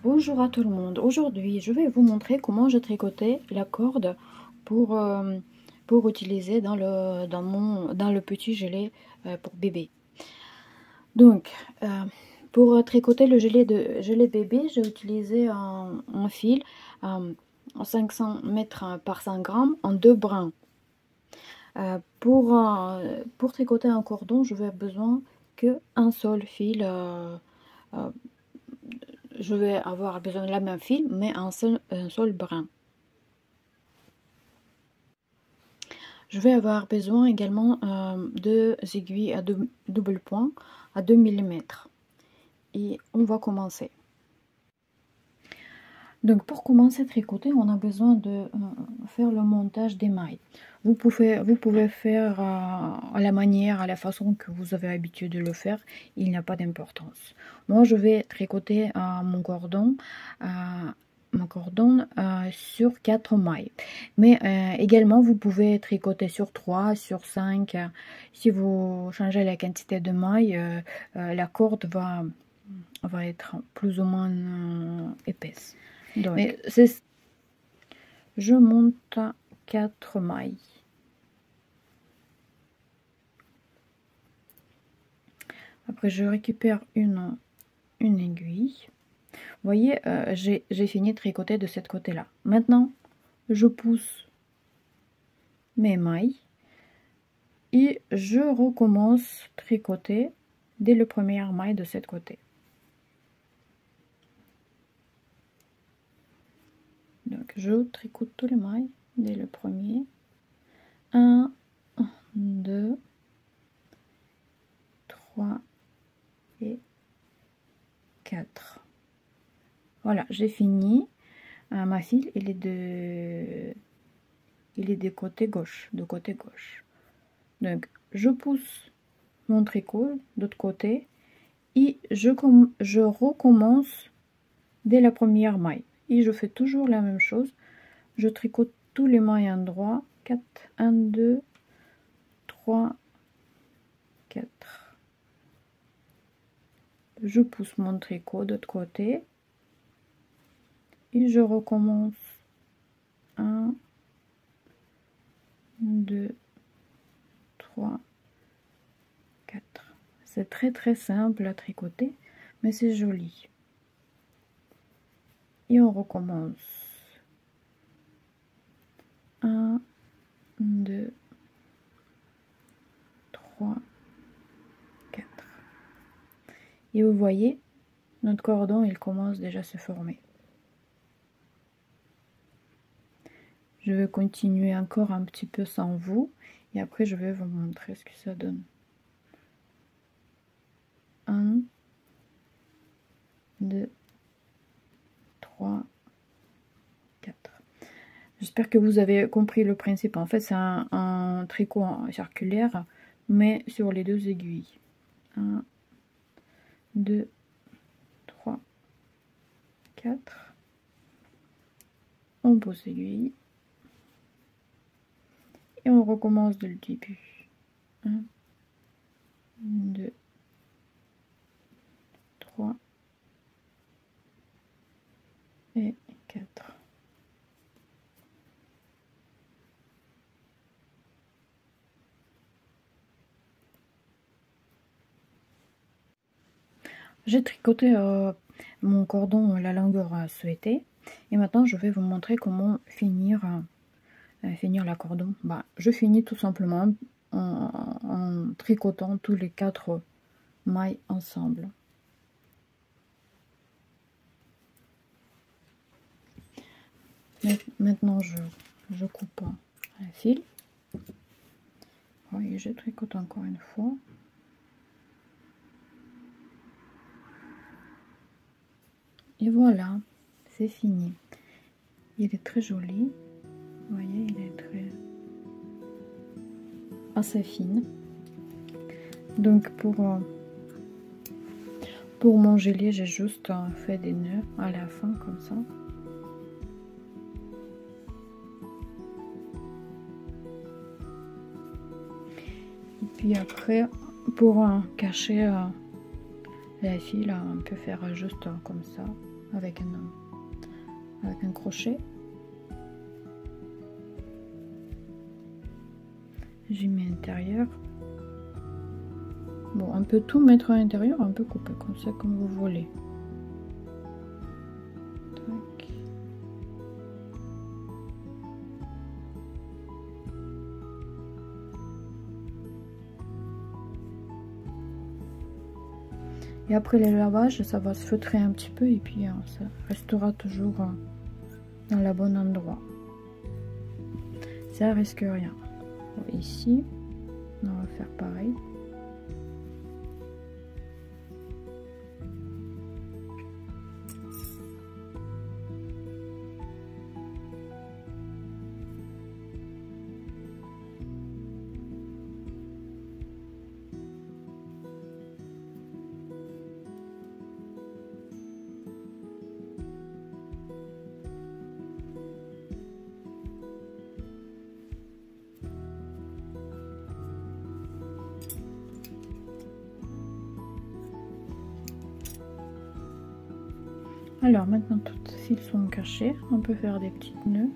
Bonjour à tout le monde. Aujourd'hui, je vais vous montrer comment j'ai tricoté la corde pour, pour utiliser dans le petit gilet pour bébé. Donc, pour tricoter le gilet bébé, j'ai utilisé un fil 500 mètres par 100 grammes en 2 brins. Pour tricoter un cordon, je vais besoin qu'un seul fil. Je vais avoir besoin de la même fil, mais un seul brin. Je vais avoir besoin également de aiguilles à double point à 2 mm. Et on va commencer. Donc pour commencer à tricoter, on a besoin de faire le montage des mailles. Vous pouvez faire à la manière, à la façon que vous avez l'habitude de le faire, il n'y a pas d'importance. Moi je vais tricoter mon cordon sur 4 mailles. Mais également vous pouvez tricoter sur 3, sur 5. Si vous changez la quantité de mailles, la corde va être plus ou moins épaisse. Donc, je monte 4 mailles. Après, je récupère une aiguille. Vous voyez, j'ai fini de tricoter de cette côté-là. Maintenant, je pousse mes mailles et je recommence à tricoter dès le premier maille de cette côté. Donc, je tricote tous les mailles dès le premier. 1, 2, 3 et 4. Voilà, j'ai fini. Ma file, il est de côté gauche, Donc, je pousse mon tricot de l'autre côté et je recommence dès la première maille. Et je fais toujours la même chose. Je tricote tous les mailles endroits. 4, 1, 2, 3, 4. Je pousse mon tricot de l'autre côté. Et je recommence. 1, 2, 3, 4. C'est très simple à tricoter, mais c'est joli. Et on recommence. 1, 2, 3, 4. Et vous voyez, notre cordon, il commence déjà à se former. Je vais continuer encore un petit peu sans vous. Et après, je vais vous montrer ce que ça donne. 1, 2, 3, 4. J'espère que vous avez compris le principe. En fait, c'est un tricot circulaire, mais sur les 2 aiguilles. 1, 2, 3, 4. On pose l'aiguille. Et on recommence dès le début. 1, 2, 3 et 4. J'ai tricoté mon cordon la longueur souhaitée. Et maintenant, je vais vous montrer comment finir la cordon. Je finis tout simplement en tricotant tous les 4 mailles ensemble. Maintenant, je coupe un fil. Oui, je tricote encore une fois. Et voilà, c'est fini. Il est très joli. Vous voyez, il est assez fine. Donc pour mon gilet, j'ai juste fait des nœuds à la fin comme ça. Et puis après, pour cacher la file, on peut faire juste comme ça avec un crochet. J'ai mis à l'intérieur. Bon, on peut tout mettre à l'intérieur, on peut couper comme ça, comme vous voulez. Tac. Et après le lavage, ça va se feutrer un petit peu et puis ça restera toujours dans le bon endroit. Ça risque rien. Bon, ici, on va faire pareil. Alors maintenant, toutes les fils sont cachés. On peut faire des petits nœuds.